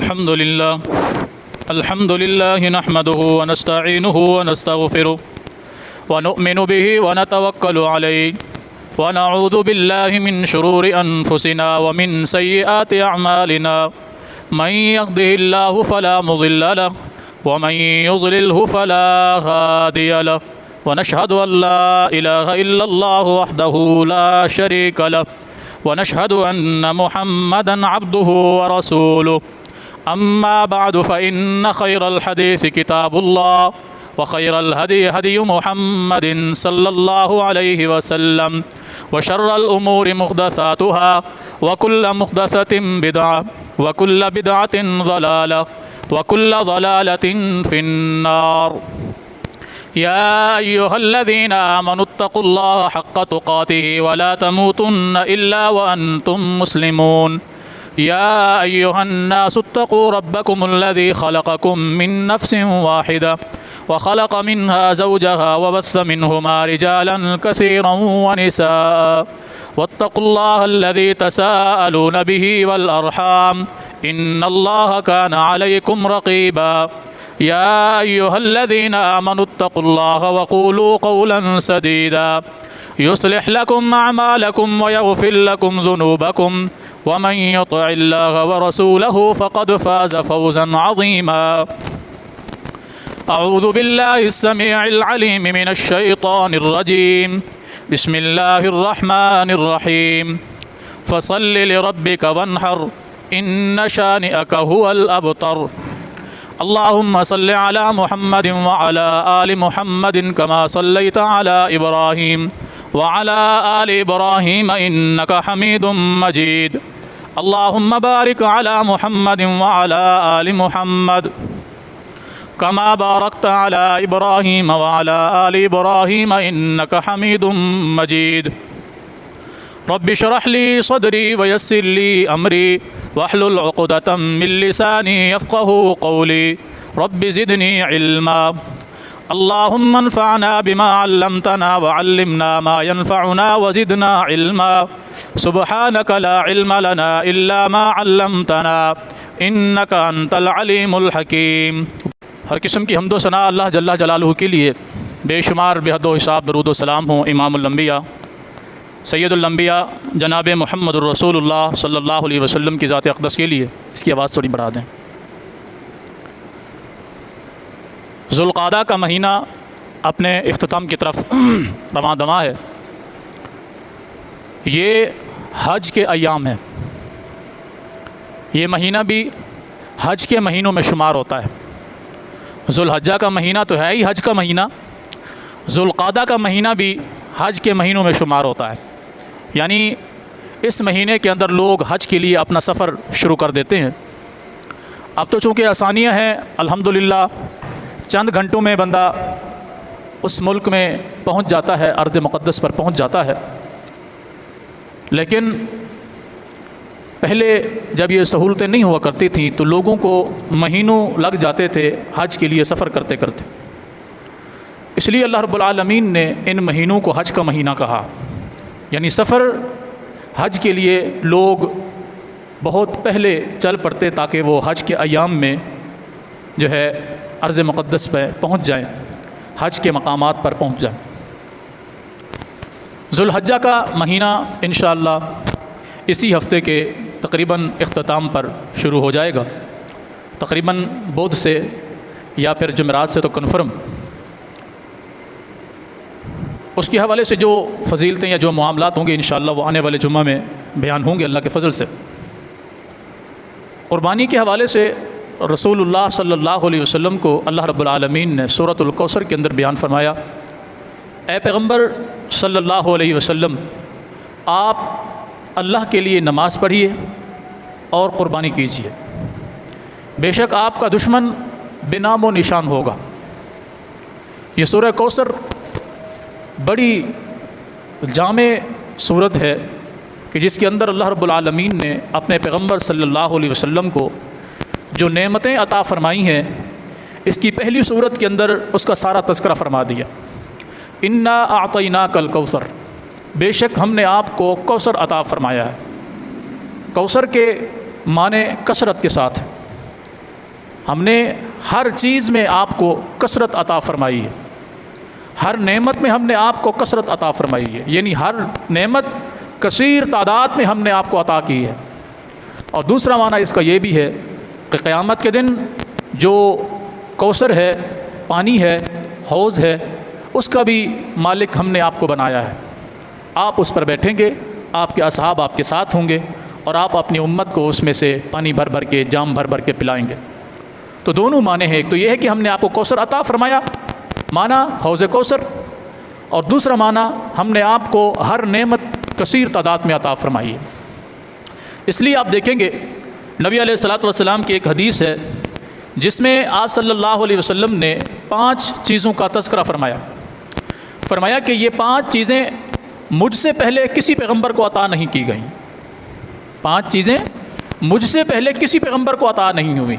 الحمد لله نحمده ونستعينه ونستغفره ونؤمن به ونتوكل عليه ونعوذ بالله من شرور أنفسنا ومن سيئات أعمالنا من يهده الله فلا مضل له ومن يضلله فلا هادي له ونشهد أن لا إله إلا الله وحده لا شريك له ونشهد أن محمدا عبده ورسوله أما بعد فإن خير الحديث كتاب الله وخير الهدي هدي محمد صلى الله عليه وسلم وشر الأمور محدثاتها وكل محدثة بدعة وكل بدعة ضلالة وكل ضلالة في النار يا أيها الذين آمنوا اتقوا الله حق تقاته ولا تموتن إلا وأنتم مسلمون يا أيها الناس اتقوا ربكم الذي خلقكم من نفس واحدة وخلق منها زوجها وبث منهما رجالا كثيرا ونساء واتقوا الله الذي تساءلون به والأرحام إن الله كان عليكم رقيبا يا أيها الذين آمنوا اتقوا الله وقولوا قولا سديدا يصلح لكم أعمالكم ويغفر لكم ذنوبكم ومن يطع الله ورسوله فقد فاز فوزا عظيما أعوذ بالله السميع العليم من الشيطان الرجيم بسم الله الرحمن الرحيم فصل لربك وانحر إن شانئك هو الأبتر اللهم صل على محمد وعلى آل محمد كما صليت على إبراهيم وعلى آل إبراهيم إنك حميد مجيد اللهم بارك على محمد وعلى آل محمد كما باركت على إبراهيم وعلى آل إبراهيم إنك حميد مجيد رب اشرح لي صدري ويسر لي أمري واحلل عقدة من لساني يفقه قولي رب زدني علما اللهم انفعنا بما علمتنا وعلمنا ما ينفعنا وزدنا علما سبحانك لا علم لنا إلا ما علمتنا إنك أنت العليم الحكيم۔ ہر قسم کی حمد و ثنا اللہ جل جلالہ کے لیے بے شمار بے حد و حساب درود و سلام ہوں امام الانبیاء سید الانبیاء جناب محمد الرسول اللہ صلی اللہ علیہ وسلم کی ذات اقدس کے لیے۔ اس کی آواز تھوڑی بڑھا دیں۔ ذوالقعدہ کا مہینہ اپنے اختتام کی طرف رواں دواں ہے۔ یہ حج کے ایام ہیں۔ یہ مہینہ بھی حج کے مہینوں میں شمار ہوتا ہے۔ ذوالحجہ کا مہینہ تو ہے ہی حج کا مہینہ، ذوالقعدہ کا مہینہ بھی حج کے مہینوں میں شمار ہوتا ہے۔ یعنی اس مہینے کے اندر لوگ حج کے لیے اپنا سفر شروع کر دیتے ہیں۔ اب تو چونکہ آسانیاں ہیں الحمدللہ، چند گھنٹوں میں بندہ اس ملک میں پہنچ جاتا ہے، ارض مقدس پر پہنچ جاتا ہے۔ لیکن پہلے جب یہ سہولتیں نہیں ہوا کرتی تھیں تو لوگوں کو مہینوں لگ جاتے تھے حج کے لیے سفر کرتے کرتے۔ اس لیے اللہ رب العالمین نے ان مہینوں کو حج کا مہینہ کہا۔ یعنی سفر حج کے لیے لوگ بہت پہلے چل پڑتے تاکہ وہ حج کے ایام میں جو ہے ارض مقدس پہ پہنچ جائیں، حج کے مقامات پر پہنچ جائیں۔ ذوالحجہ کا مہینہ انشاءاللہ اسی ہفتے کے تقریباً اختتام پر شروع ہو جائے گا، تقریباً بدھ سے یا پھر جمعرات سے تو کنفرم۔ اس کے حوالے سے جو فضیلتیں یا جو معاملات ہوں گے انشاءاللہ وہ آنے والے جمعہ میں بیان ہوں گے اللہ کے فضل سے۔ قربانی کے حوالے سے رسول اللہ صلی اللہ علیہ وسلم کو اللہ رب العالمین نے سورۃ الکوثر کے اندر بیان فرمایا، اے پیغمبر صلی اللہ علیہ وسلم، آپ اللہ کے لیے نماز پڑھیے اور قربانی کیجیے، بے شک آپ کا دشمن بے نام و نشان ہوگا۔ یہ سورہ کوثر بڑی جامع صورت ہے کہ جس کے اندر اللہ رب العالمین نے اپنے پیغمبر صلی اللہ علیہ وسلم کو جو نعمتیں عطا فرمائی ہیں، اس کی پہلی صورت کے اندر اس کا سارا تذکرہ فرما دیا۔ انا اعطیناک الکوثر، بے شک ہم نے آپ کو کوثر عطا فرمایا ہے۔ کوثر کے معنی کثرت کے ساتھ، ہم نے ہر چیز میں آپ کو کثرت عطا فرمائی ہے، ہر نعمت میں ہم نے آپ کو کثرت عطا فرمائی ہے، یعنی ہر نعمت کثیر تعداد میں ہم نے آپ کو عطا کی ہے۔ اور دوسرا معنی اس کا یہ بھی ہے کہ قیامت کے دن جو کوثر ہے، پانی ہے، حوض ہے، اس کا بھی مالک ہم نے آپ کو بنایا ہے۔ آپ اس پر بیٹھیں گے، آپ کے اصحاب آپ کے ساتھ ہوں گے، اور آپ اپنی امت کو اس میں سے پانی بھر بھر کے، جام بھر بھر کے پلائیں گے۔ تو دونوں معنی ہیں، ایک تو یہ ہے کہ ہم نے آپ کو کوثر عطا فرمایا، معنی حوض کوثر، اور دوسرا معنی ہم نے آپ کو ہر نعمت کثیر تعداد میں عطا فرمائی ہے۔ اس لیے آپ دیکھیں گے نبی علیہ الصلوۃ والسلام کی ایک حدیث ہے جس میں آپ صلی اللہ علیہ وسلم نے 5 چیزوں کا تذکرہ فرمایا کہ یہ 5 چیزیں مجھ سے پہلے کسی پیغمبر کو عطا نہیں کی گئیں۔ 5 چیزیں مجھ سے پہلے کسی پیغمبر کو عطا نہیں ہوئیں۔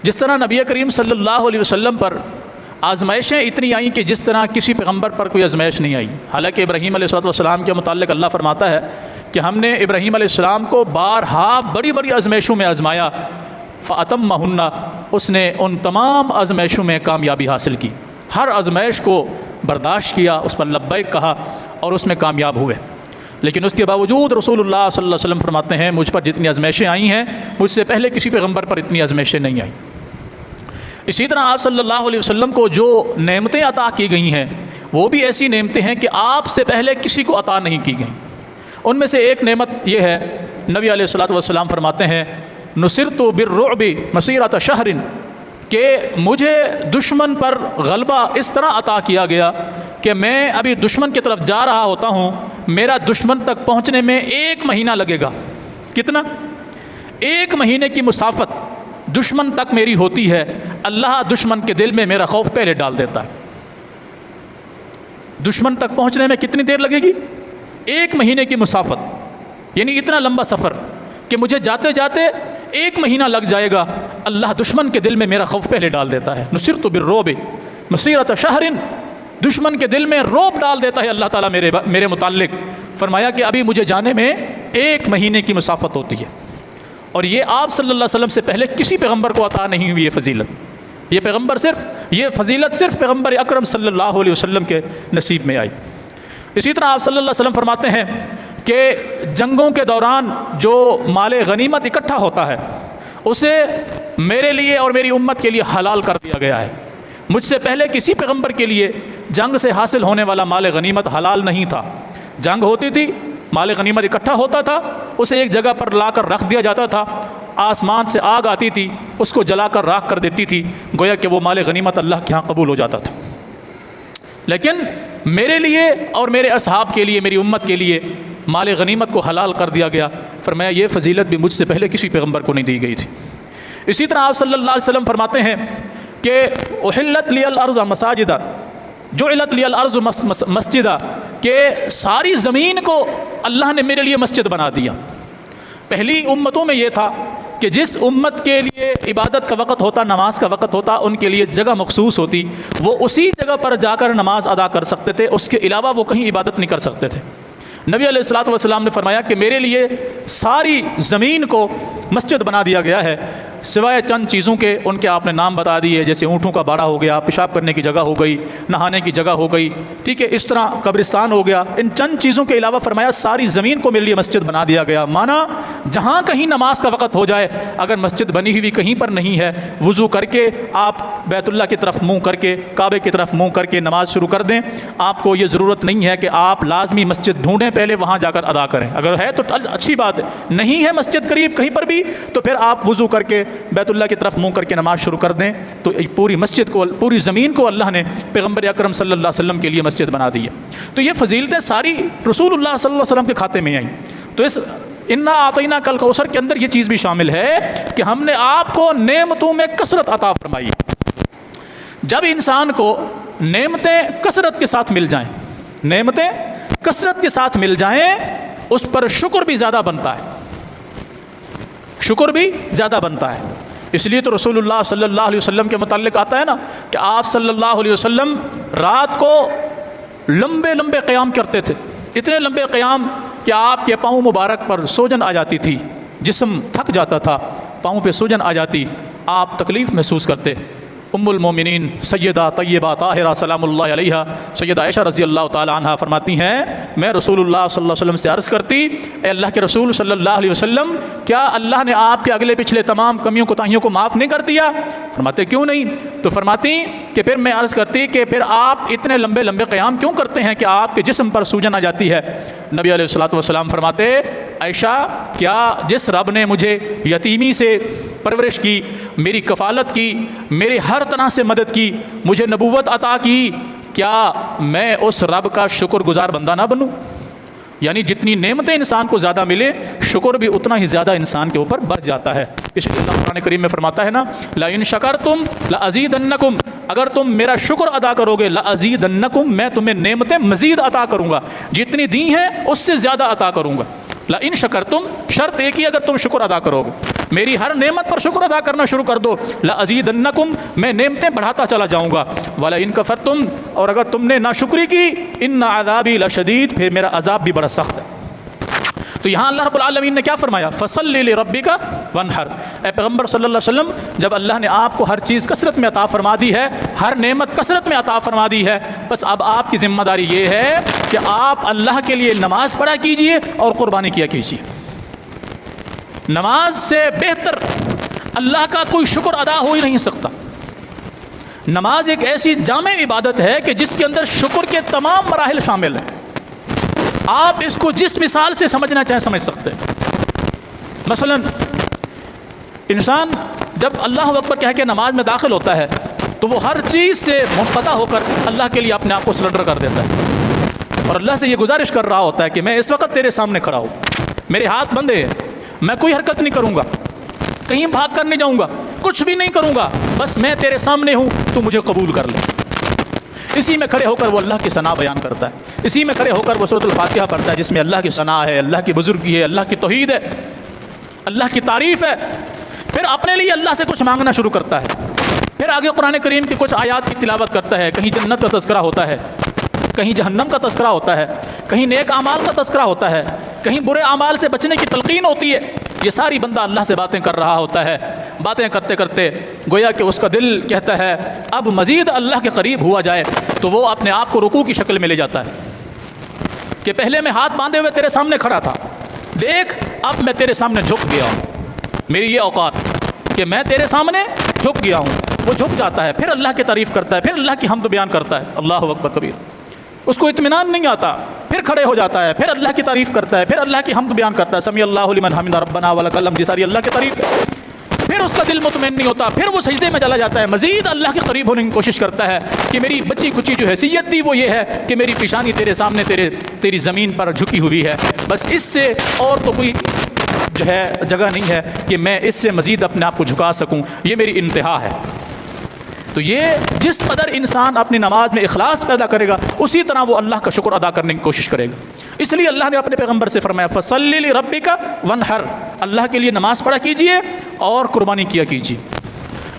جس طرح نبی کریم صلی اللہ علیہ وسلم پر آزمائشیں اتنی آئیں کہ جس طرح کسی پیغمبر پر کوئی آزمائش نہیں آئی۔ حالانکہ ابراہیم علیہ السلام کے متعلق اللہ فرماتا ہے کہ ہم نے ابراہیم علیہ السلام کو بارہا بڑی بڑی آزمائشوں میں آزمایا، فَأَتَمَّهُنَّ، اس نے ان تمام آزمائشوں میں کامیابی حاصل کی، ہر آزمائش کو برداشت کیا، اس پر لبیک کہا اور اس میں کامیاب ہوئے۔ لیکن اس کے باوجود رسول اللہ صلی اللہ علیہ وسلم فرماتے ہیں مجھ پر جتنی آزمائشیں آئی ہیں مجھ سے پہلے کسی پیغمبر پر اتنی آزمائشیں نہیں آئیں۔ اسی طرح آپ صلی اللہ علیہ وسلم کو جو نعمتیں عطا کی گئی ہیں وہ بھی ایسی نعمتیں ہیں کہ آپ سے پہلے کسی کو عطا نہیں کی گئیں۔ ان میں سے ایک نعمت یہ ہے، نبی علیہ الصلوۃ والسلام فرماتے ہیں نصرت بالرعب مسیرۃ شہر، کہ مجھے دشمن پر غلبہ اس طرح عطا کیا گیا کہ میں ابھی دشمن کی طرف جا رہا ہوتا ہوں، میرا دشمن تک پہنچنے میں 1 مہینہ لگے گا۔ کتنا؟ 1 مہینے کی مسافت دشمن تک میری ہوتی ہے، اللہ دشمن کے دل میں میرا خوف پہلے ڈال دیتا ہے۔ دشمن تک پہنچنے میں کتنی دیر لگے گی؟ 1 مہینے کی مسافت، یعنی اتنا لمبا سفر کہ مجھے جاتے جاتے 1 مہینہ لگ جائے گا، اللہ دشمن کے دل میں میرا خوف پہلے ڈال دیتا ہے۔ نصرت بالرعب مسیرۃ شہر، دشمن کے دل میں رعب ڈال دیتا ہے اللہ تعالیٰ میرے متعلق۔ فرمایا کہ ابھی مجھے جانے میں 1 مہینے کی مسافت ہوتی ہے، اور یہ آپ صلی اللہ علیہ وسلم سے پہلے کسی پیغمبر کو عطا نہیں ہوئی یہ فضیلت۔ یہ فضیلت صرف پیغمبر اکرم صلی اللہ علیہ وسلم کے نصیب میں آئی۔ اسی طرح آپ صلی اللہ علیہ وسلم فرماتے ہیں کہ جنگوں کے دوران جو مال غنیمت اکٹھا ہوتا ہے اسے میرے لیے اور میری امت کے لیے حلال کر دیا گیا ہے۔ مجھ سے پہلے کسی پیغمبر کے لیے جنگ سے حاصل ہونے والا مال غنیمت حلال نہیں تھا۔ جنگ ہوتی تھی، مال غنیمت اکٹھا ہوتا تھا، اسے ایک جگہ پر لا کر رکھ دیا جاتا تھا، آسمان سے آگ آتی تھی، اس کو جلا کر راکھ کر دیتی تھی، گویا کہ وہ مال غنیمت اللہ کے ہاں قبول ہو جاتا تھا۔ لیکن میرے لیے اور میرے اصحاب کے لیے، میری امت کے لیے مال غنیمت کو حلال کر دیا گیا۔ فرمایا یہ فضیلت بھی مجھ سے پہلے کسی پیغمبر کو نہیں دی گئی تھی۔ اسی طرح آپ صلی اللہ علیہ وسلم فرماتے ہیں کہ احلت لی الارض مساجدا جعلت لی الارض مسجدا، کہ ساری زمین کو اللہ نے میرے لیے مسجد بنا دیا۔ پہلی امتوں میں یہ تھا کہ جس امت کے لیے عبادت کا وقت ہوتا، نماز کا وقت ہوتا، ان کے لیے جگہ مخصوص ہوتی، وہ اسی جگہ پر جا کر نماز ادا کر سکتے تھے، اس کے علاوہ وہ کہیں عبادت نہیں کر سکتے تھے۔ نبی علیہ الصلوۃ والسلام نے فرمایا کہ میرے لیے ساری زمین کو مسجد بنا دیا گیا ہے، سوائے چند چیزوں کے، ان کے آپ نے نام بتا دیے، جیسے اونٹوں کا باڑا ہو گیا، پیشاب کرنے کی جگہ ہو گئی، نہانے کی جگہ ہو گئی، ٹھیک ہے، اس طرح قبرستان ہو گیا۔ ان چند چیزوں کے علاوہ فرمایا ساری زمین کو میرے لیے مسجد بنا دیا گیا۔ مانا جہاں کہیں نماز کا وقت ہو جائے، اگر مسجد بنی ہوئی کہیں پر نہیں ہے، وضو کر کے آپ بیت اللہ کی طرف منہ کر کے، کعبے کی طرف منہ کر کے نماز شروع کر دیں۔ آپ کو یہ ضرورت نہیں ہے کہ آپ لازمی مسجد ڈھونڈیں، پہلے وہاں جا کر ادا کریں۔ اگر ہے تو اچھی بات ہے، نہیں ہے مسجد قریب کہیں پر بھی، تو پھر آپ وضو کر کے بیت اللہ کی طرف منہ کر کے نماز شروع کر دیں۔ تو پوری مسجد کو، پوری زمین کو اللہ نے پیغمبر اکرم صلی اللہ علیہ وسلم کے لیے مسجد بنا دی ہے۔ تو یہ فضیلتیں ساری رسول اللہ صلی اللہ علیہ وسلم کے کھاتے میں آئیں۔ تو اس انا اعطیناک الکوثر کے اندر یہ چیز بھی شامل ہے کہ ہم نے آپ کو نعمتوں میں کثرت عطا فرمائی۔ جب انسان کو نعمتیں کثرت کے ساتھ مل جائیں، نعمتیں کثرت کے ساتھ مل جائیں، اس پر شکر بھی زیادہ بنتا ہے، شکر بھی زیادہ بنتا ہے۔ اس لیے تو رسول اللہ صلی اللہ علیہ وسلم کے متعلق آتا ہے نا کہ آپ صلی اللہ علیہ وسلم رات کو لمبے لمبے قیام کرتے تھے، اتنے لمبے قیام کہ آپ کے پاؤں مبارک پر سوجن آ جاتی تھی، جسم تھک جاتا تھا، پاؤں پہ سوجن آ جاتی، آپ تکلیف محسوس کرتے. ام المومنین سیدہ طیبہ طاہرہ سلام اللہ علیہا سیدہ عائشہ رضی اللہ تعالی عنہا فرماتی ہیں میں رسول اللہ صلی اللہ علیہ وسلم سے عرض کرتی اے اللہ کے رسول صلی اللہ علیہ وسلم کیا اللہ نے آپ کے اگلے پچھلے تمام کمیوں کوتاہیوں کو معاف نہیں کر دیا؟ فرماتے کیوں نہیں؟ تو فرماتی کہ پھر میں عرض کرتی کہ پھر آپ اتنے لمبے لمبے قیام کیوں کرتے ہیں کہ آپ کے جسم پر سوجن آ جاتی ہے؟ نبی علیہ الصلوۃ والسلام فرماتے عائشہ کیا جس رب نے مجھے یتیمی سے پرورش کی، میری کفالت کی، میری ہر طرح سے مدد کی، مجھے نبوت عطا کی، کیا میں اس رب کا شکر گزار بندہ نہ بنوں؟ یعنی جتنی نعمتیں انسان کو زیادہ ملے شکر بھی اتنا ہی زیادہ انسان کے اوپر بڑھ جاتا ہے. اس لیے اللہ قرآن کریم میں فرماتا ہے نا لَئِن شَكَرْتُمْ لَأَزِيدَنَّكُمْ اگر تم میرا شکر ادا کرو گے لَأَزِيدَنَّكُمْ میں تمہیں نعمتیں مزید عطا کروں گا، جتنی دی ہیں اس سے زیادہ عطا کروں گا. لَئِن شَكَرْتُمْ شرط ایک ہی اگر تم شکر ادا کرو گے، میری ہر نعمت پر شکر ادا کرنا شروع کر دو لَأَزِيدَنَّكُمْ میں نعمتیں بڑھاتا چلا جاؤں گا. وَلَئِن كَفَرْتُمْ اور اگر تم نے ناشکری کی إِنَّ عَذَابِي لَشَدِيدٌ پھر میرا عذاب بھی بڑا سخت ہے. تو یہاں اللہ رب العالمین نے کیا فرمایا فَصَلِّ لِرَبِّكَ وَانْحَرْ اے پیغمبر صلی اللہ علیہ وسلم جب اللہ نے آپ کو ہر چیز کثرت میں عطا فرما دی ہے، ہر نعمت کثرت میں عطا فرما دی ہے، بس اب آپ کی ذمہ داری یہ ہے کہ آپ اللہ کے لیے نماز پڑھا کیجئے اور قربانی کیا کیجئے. نماز سے بہتر اللہ کا کوئی شکر ادا ہو ہی نہیں سکتا. نماز ایک ایسی جامع عبادت ہے کہ جس کے اندر شکر کے تمام مراحل شامل ہیں. آپ اس کو جس مثال سے سمجھنا چاہیں سمجھ سکتے ہیں. مثلا انسان جب اللہ اکبر کہہ کے نماز میں داخل ہوتا ہے تو وہ ہر چیز سے منقطع ہو کر اللہ کے لیے اپنے آپ کو سرنڈر کر دیتا ہے اور اللہ سے یہ گزارش کر رہا ہوتا ہے کہ میں اس وقت تیرے سامنے کھڑا ہوں، میرے ہاتھ بندھے ہیں، میں کوئی حرکت نہیں کروں گا، کہیں بھاگ کر نہیں جاؤں گا، کچھ بھی نہیں کروں گا، بس میں تیرے سامنے ہوں تو مجھے قبول کر لے. اسی میں کھڑے ہو کر وہ اللہ کی ثنا بیان کرتا ہے، اسی میں کھڑے ہو کر وہ سورۃ الفاتحہ پڑھتا ہے جس میں اللہ کی ثنا ہے، اللہ کی بزرگی ہے، اللہ کی توحید ہے، اللہ کی تعریف ہے. پھر اپنے لیے اللہ سے کچھ مانگنا شروع کرتا ہے. پھر آگے قرآن کریم کی کچھ آیات کی تلاوت کرتا ہے، کہیں جنت کا تذکرہ ہوتا ہے، کہیں جہنم کا تذکرہ ہوتا ہے، کہیں نیک اعمال کا تذکرہ ہوتا ہے، کہیں برے اعمال سے بچنے کی تلقین ہوتی ہے. یہ ساری بندہ اللہ سے باتیں کر رہا ہوتا ہے. باتیں کرتے کرتے گویا کہ اس کا دل کہتا ہے اب مزید اللہ کے قریب ہوا جائے، تو وہ اپنے آپ کو رکوع کی شکل میں لے جاتا ہے کہ پہلے میں ہاتھ باندھے ہوئے تیرے سامنے کھڑا تھا، دیکھ اب میں تیرے سامنے جھک گیا ہوں، میری یہ اوقات کہ میں تیرے سامنے جھک گیا ہوں. وہ جھک جاتا ہے، پھر اللہ کی تعریف کرتا ہے، پھر اللہ کی حمد بیان کرتا ہے، اللہ اکبر کبیر. اس کو اطمینان نہیں آتا، پھر کھڑے ہو جاتا ہے، پھر اللہ کی تعریف کرتا ہے، پھر اللہ کی حمد بیان کرتا ہے، سمیع اللہ لمن حمدہ ربنا ولک الحمد، یہ ساری اللہ کی تعریف ہے. پھر اس کا دل مطمئن نہیں ہوتا، پھر وہ سجدے میں چلا جاتا ہے، مزید اللہ کے قریب ہونے کی کوشش کرتا ہے کہ میری بچی کچی جو حیثیت تھی وہ یہ ہے کہ میری پیشانی تیرے سامنے تیری زمین پر جھکی ہوئی ہے، بس اس سے اور تو کوئی جو ہے جگہ نہیں ہے کہ میں اس سے مزید اپنے آپ کو جھکا سکوں، یہ میری انتہا ہے. تو یہ جس قدر انسان اپنی نماز میں اخلاص پیدا کرے گا اسی طرح وہ اللہ کا شکر ادا کرنے کی کوشش کرے گا. اس لیے اللہ نے اپنے پیغمبر سے فرمایا فَصَلِّ لِرَبِّكَ وَانْحَرْ اللہ کے لیے نماز پڑھا کیجئے اور قربانی کیا کیجئے.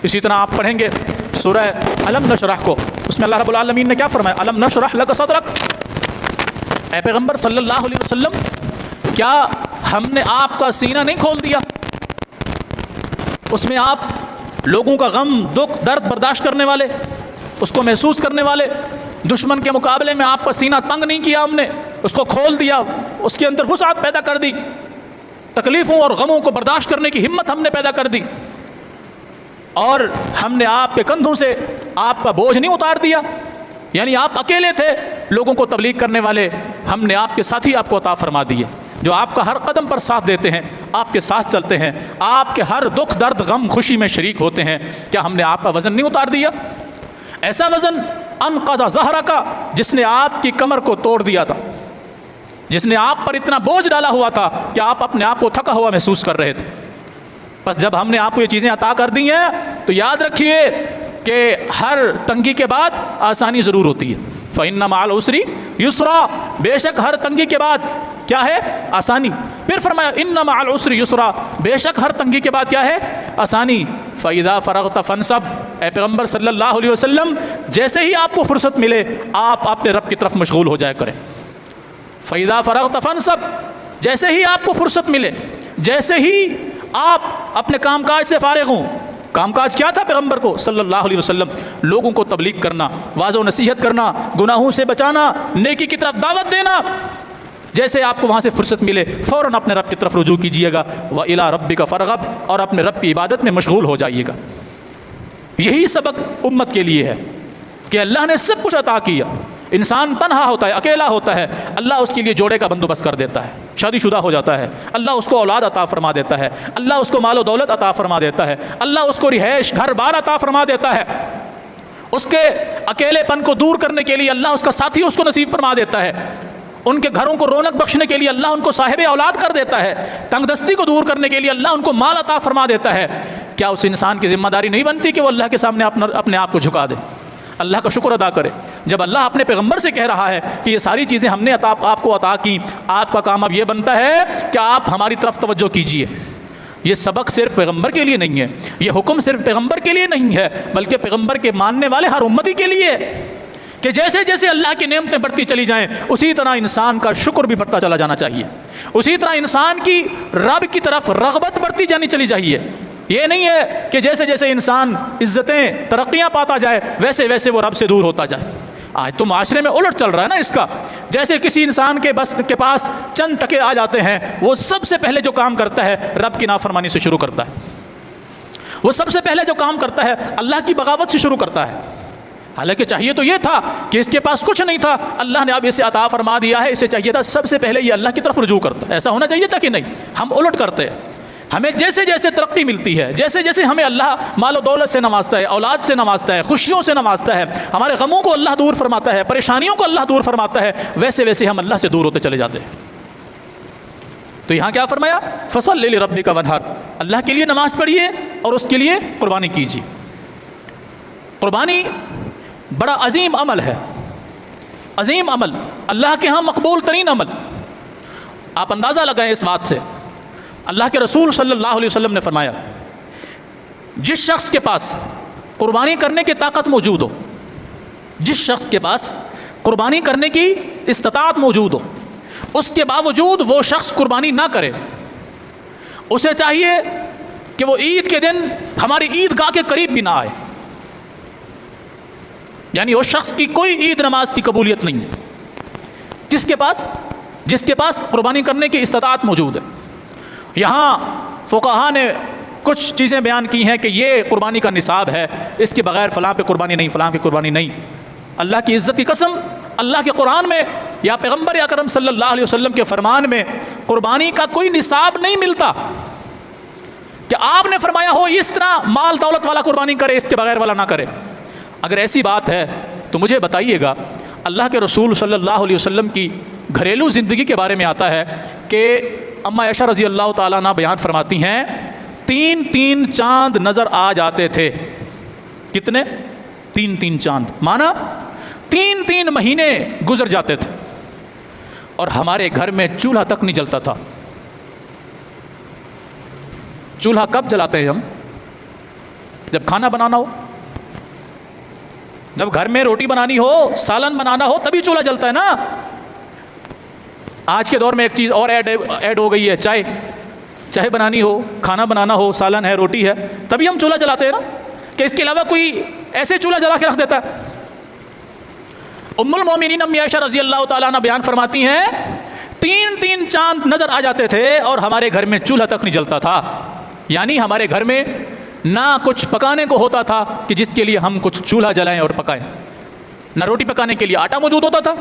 اسی طرح آپ پڑھیں گے سورہ الم نشرح کو، اس میں اللہ رب العالمین نے کیا فرمایا الم نشرح لک صدرک اے پیغمبر صلی اللہ علیہ وسلم کیا ہم نے آپ کا سینہ نہیں کھول دیا؟ اس میں آپ لوگوں کا غم دکھ درد برداشت کرنے والے، اس کو محسوس کرنے والے، دشمن کے مقابلے میں آپ کا سینہ تنگ نہیں کیا، ہم نے اس کو کھول دیا، اس کے اندر وسعت پیدا کر دی، تکلیفوں اور غموں کو برداشت کرنے کی ہمت ہم نے پیدا کر دی، اور ہم نے آپ کے کندھوں سے آپ کا بوجھ نہیں اتار دیا. یعنی آپ اکیلے تھے لوگوں کو تبلیغ کرنے والے، ہم نے آپ کے ساتھی آپ کو عطا فرما دیے جو آپ کا ہر قدم پر ساتھ دیتے ہیں، آپ کے ساتھ چلتے ہیں، آپ کے ہر دکھ درد غم خوشی میں شریک ہوتے ہیں. کیا ہم نے آپ کا وزن نہیں اتار دیا؟ ایسا وزن انقض ظہرک جس نے آپ کی کمر کو توڑ دیا تھا، جس نے آپ پر اتنا بوجھ ڈالا ہوا تھا کہ آپ اپنے آپ کو تھکا ہوا محسوس کر رہے تھے. بس جب ہم نے آپ کو یہ چیزیں عطا کر دی ہیں تو یاد رکھیے کہ ہر تنگی کے بعد آسانی ضرور ہوتی ہے. فَإِنَّ مَعَ الْعُسْرِ يُسْرًا بے شک ہر تنگی کے بعد کیا ہے؟ آسانی. پھر فرمایا اِنَّ مَعَ الْعُسْرِ يُسْرًا بے شک ہر تنگی کے بعد کیا ہے؟ آسانی. فَإِذَا فَرَغْتَ فَانْصَبْ اے پیغمبر صلی اللہ علیہ وسلم جیسے ہی آپ کو فرصت ملے آپ اپنے رب کی طرف مشغول ہو جایا کریں. فَإِذَا فَرَغْتَ فَانْصَبْ جیسے ہی آپ کو فرصت ملے، جیسے ہی آپ اپنے کام کاج سے فارغ ہوں، کام کاج کیا تھا پیغمبر کو صلی اللہ علیہ وسلم؟ لوگوں کو تبلیغ کرنا، واعظ و نصیحت کرنا، گناہوں سے بچانا، نیکی کی طرف دعوت دینا۔ جیسے آپ کو وہاں سے فرصت ملے فوراً اپنے رب کی طرف رجوع کیجیے گا، وَإِلَىٰ رَبِّكَ فَارْغَب، اور اپنے رب کی عبادت میں مشغول ہو جائیے گا۔ یہی سبق امت کے لیے ہے کہ اللہ نے سب کچھ عطا کیا، انسان تنہا ہوتا ہے، اکیلا ہوتا ہے، اللہ اس کے لیے جوڑے کا بندوبست کر دیتا ہے، شادی شدہ ہو جاتا ہے، اللہ اس کو اولاد عطا فرما دیتا ہے، اللہ اس کو مال و دولت عطا فرما دیتا ہے، اللہ اس کو رہائش گھر بار عطا فرما دیتا ہے، اس کے اکیلے پن کو دور کرنے کے لیے اللہ اس کا ساتھی اس کو نصیب فرما دیتا ہے، ان کے گھروں کو رونق بخشنے کے لیے اللہ ان کو صاحب اولاد کر دیتا ہے، تنگ دستی کو دور کرنے کے لیے اللہ ان کو مال عطا فرما دیتا ہے۔ کیا اس انسان کی ذمہ داری نہیں بنتی کہ وہ اللہ کے سامنے اپنے آپ کو جھکا دے، اللہ کا شکر ادا کرے؟ جب اللہ اپنے پیغمبر سے کہہ رہا ہے کہ یہ ساری چیزیں ہم نے آپ کو عطا کی، آپ کا کام اب یہ بنتا ہے کہ آپ ہماری طرف توجہ کیجیے۔ یہ سبق صرف پیغمبر کے لیے نہیں ہے، یہ حکم صرف پیغمبر کے لیے نہیں ہے، بلکہ پیغمبر کے ماننے والے ہر امتی کے لیے ہے کہ جیسے جیسے اللہ کی نعمتیں بڑھتی چلی جائیں اسی طرح انسان کا شکر بھی بڑھتا چلا جانا چاہیے، اسی طرح انسان کی رب کی طرف رغبت بڑھتی جانی چلی چاہیے۔ یہ نہیں ہے کہ جیسے جیسے انسان عزتیں ترقیاں پاتا جائے ویسے ویسے وہ رب سے دور ہوتا جائے۔ آج تو معاشرے میں الٹ چل رہا ہے نا اس کا، جیسے کسی انسان کے پاس چند ٹکے آ جاتے ہیں وہ سب سے پہلے جو کام کرتا ہے رب کی نافرمانی سے شروع کرتا ہے، وہ سب سے پہلے جو کام کرتا ہے اللہ کی بغاوت سے شروع کرتا ہے، حالانکہ چاہیے تو یہ تھا کہ اس کے پاس کچھ نہیں تھا، اللہ نے اب اسے عطا فرما دیا ہے، اسے چاہیے تھا سب سے پہلے یہ اللہ کی طرف رجوع کرتا ہے۔ ایسا ہونا چاہیے تھا کہ نہیں؟ ہم الٹ کرتے ہیں۔ ہمیں جیسے جیسے ترقی ملتی ہے، جیسے جیسے ہمیں اللہ مال و دولت سے نوازتا ہے، اولاد سے نوازتا ہے، خوشیوں سے نوازتا ہے، ہمارے غموں کو اللہ دور فرماتا ہے، پریشانیوں کو اللہ دور فرماتا ہے، ویسے ویسے ہم اللہ سے دور ہوتے چلے جاتے ہیں۔ تو یہاں کیا فرمایا؟ فصل لربک وانحر، اللہ کے لیے نماز پڑھیے اور اس کے لیے قربانی کیجیے۔ قربانی بڑا عظیم عمل ہے، عظیم عمل، اللہ کے ہاں مقبول ترین عمل۔ آپ اندازہ لگائیں اس بات سے، اللہ کے رسول صلی اللہ علیہ وسلم نے فرمایا جس شخص کے پاس قربانی کرنے کی طاقت موجود ہو، جس شخص کے پاس قربانی کرنے کی استطاعت موجود ہو، اس کے باوجود وہ شخص قربانی نہ کرے، اسے چاہیے کہ وہ عید کے دن ہماری عیدگاہ کے قریب بھی نہ آئے، یعنی اس شخص کی کوئی عید نماز کی قبولیت نہیں ہے جس کے پاس قربانی کرنے کی استطاعت موجود ہے۔ یہاں فقہاء نے کچھ چیزیں بیان کی ہیں کہ یہ قربانی کا نصاب ہے، اس کے بغیر فلاں پہ قربانی نہیں، فلاں پہ قربانی نہیں۔ اللہ کی عزت کی قسم، اللہ کے قرآن میں یا پیغمبر اکرم صلی اللہ علیہ وسلم کے فرمان میں قربانی کا کوئی نصاب نہیں ملتا کہ آپ نے فرمایا ہو اس طرح مال دولت والا قربانی کرے، اس کے بغیر والا نہ کرے۔ اگر ایسی بات ہے تو مجھے بتائیے گا، اللہ کے رسول صلی اللہ علیہ وسلم کی گھریلو زندگی کے بارے میں آتا ہے کہ اما عائشہ رضی اللہ تعالیٰ عنہ بیان فرماتی ہیں 3 چاند نظر آ جاتے تھے۔ کتنے؟ 3 چاند، مانا 3 مہینے گزر جاتے تھے اور ہمارے گھر میں چولہا تک نہیں جلتا تھا۔ چولہا کب جلاتے ہیں ہم؟ جب کھانا بنانا ہو، جب گھر میں روٹی بنانی ہو، سالن بنانا ہو، تبھی چولہا جلتا ہے نا۔ آج کے دور میں ایک چیز اور ایڈ ہو گئی ہے، چائے بنانی ہو، کھانا بنانا ہو، سالن ہے، روٹی ہے، تبھی ہم چولہا جلاتے ہیں نا، کہ اس کے علاوہ کوئی ایسے چولہا جلا کے رکھ دیتا ہے۔ ام المومنین امی عائشہ رضی اللہ تعالیٰ عنہ بیان فرماتی ہیں 3 چاند نظر آ جاتے تھے اور ہمارے گھر میں چولہا تک نہیں جلتا تھا، یعنی ہمارے گھر میں نہ کچھ پکانے کو ہوتا تھا کہ جس کے لیے ہم کچھ چولہا جلائیں اور پکائیں، نہ روٹی پکانے کے لیے آٹا موجود ہوتا تھا،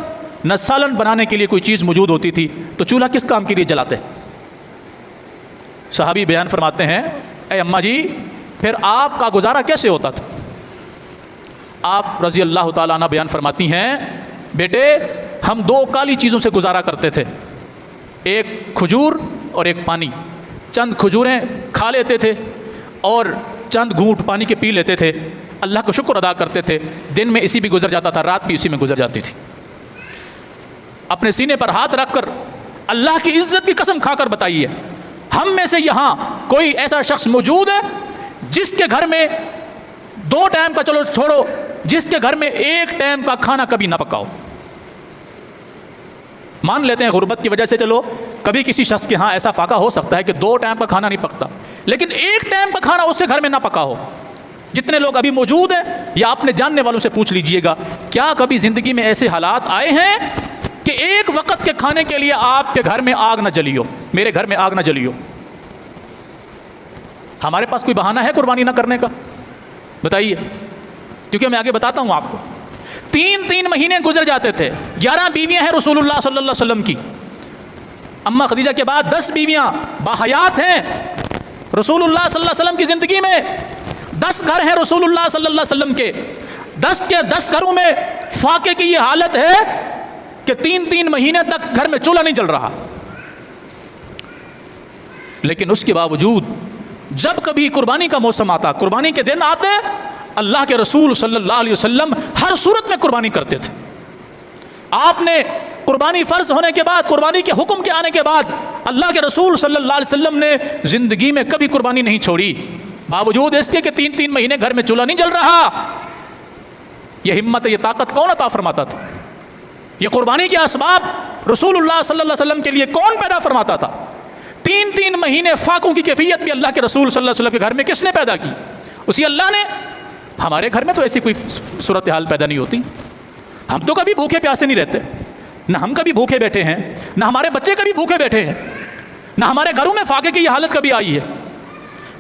نہ سالن بنانے کے لیے کوئی چیز موجود ہوتی تھی، تو چولہا کس کام کے لیے جلاتے؟ صحابی بیان فرماتے ہیں اے اماں جی پھر آپ کا گزارا کیسے ہوتا تھا؟ آپ رضی اللہ تعالیٰ عنہ بیان فرماتی ہیں بیٹے ہم 2 کالی چیزوں سے گزارا کرتے تھے، ایک کھجور اور ایک پانی، چند کھجوریں کھا لیتے تھے اور چند گھونٹ پانی کے پی لیتے تھے، اللہ کا شکر ادا کرتے تھے، دن میں اسی بھی گزر جاتا تھا، رات بھی اسی میں گزر جاتی تھی۔ اپنے سینے پر ہاتھ رکھ کر اللہ کی عزت کی قسم کھا کر بتائیے ہم میں سے یہاں کوئی ایسا شخص موجود ہے جس کے گھر میں 2 ٹائم کا، چلو چھوڑو، جس کے گھر میں 1 ٹائم کا کھانا کبھی نہ پکاؤ؟ مان لیتے ہیں غربت کی وجہ سے چلو کبھی کسی شخص کے ہاں ایسا فاقہ ہو سکتا ہے کہ 2 ٹائم کا کھانا نہیں پکتا، لیکن 1 ٹائم کا کھانا اس کے گھر میں نہ پکا ہو. جتنے لوگ ابھی موجود ہیں یا اپنے جاننے والوں سے پوچھ لیجئے گا, کیا کبھی زندگی میں ایسے حالات آئے ہیں کہ ایک وقت کے کھانے کے لیے آپ کے گھر میں آگ نہ جلی ہو, میرے گھر میں آگ نہ جلی ہو؟ ہمارے پاس کوئی بہانہ ہے قربانی نہ کرنے کا؟ بتائیے. کیونکہ میں آگے بتاتا ہوں آپ کو. 3 مہینے گزر جاتے تھے. 11 بیویاں ہیں رسول اللہ صلی اللہ علیہ وسلم کی. اماں خدیجہ کے بعد 10 بیویاں باحیات ہیں رسول اللہ صلی اللہ علیہ وسلم کی زندگی میں. 10 گھر ہیں رسول اللہ صلی اللہ علیہ وسلم کے. 10 کے 10 گھروں میں فاقے کی یہ حالت ہے کہ 3 مہینے تک گھر میں چولہا نہیں جل رہا. لیکن اس کے باوجود جب کبھی قربانی کا موسم آتا, قربانی کے دن آتے, اللہ کے رسول صلی اللہ علیہ وسلم ہر صورت میں قربانی کرتے تھے. آپ نے قربانی فرض ہونے کے بعد, قربانی کے حکم کے آنے کے بعد, اللہ کے رسول صلی اللہ علیہ وسلم نے زندگی میں کبھی قربانی نہیں چھوڑی, باوجود اس کے کہ 3 مہینے گھر میں چولہا نہیں جل رہا. یہ ہمت, یہ طاقت کون عطا فرماتا تھا؟ یہ قربانی کے اسباب رسول اللہ صلی اللہ علیہ وسلم کے لیے کون پیدا فرماتا تھا؟ 3 مہینے فاقوں کی کیفیت بھی اللہ کے رسول صلی اللہ علیہ وسلم کے گھر میں کس نے پیدا کی؟ اسی اللہ نے. ہمارے گھر میں تو ایسی کوئی صورتحال پیدا نہیں ہوتی. ہم تو کبھی بھوکے پیاسے نہیں رہتے, نہ ہم کبھی بھوکے بیٹھے ہیں, نہ ہمارے بچے کبھی بھوکے بیٹھے ہیں, نہ ہمارے گھروں میں فاقے کی یہ حالت کبھی آئی ہے.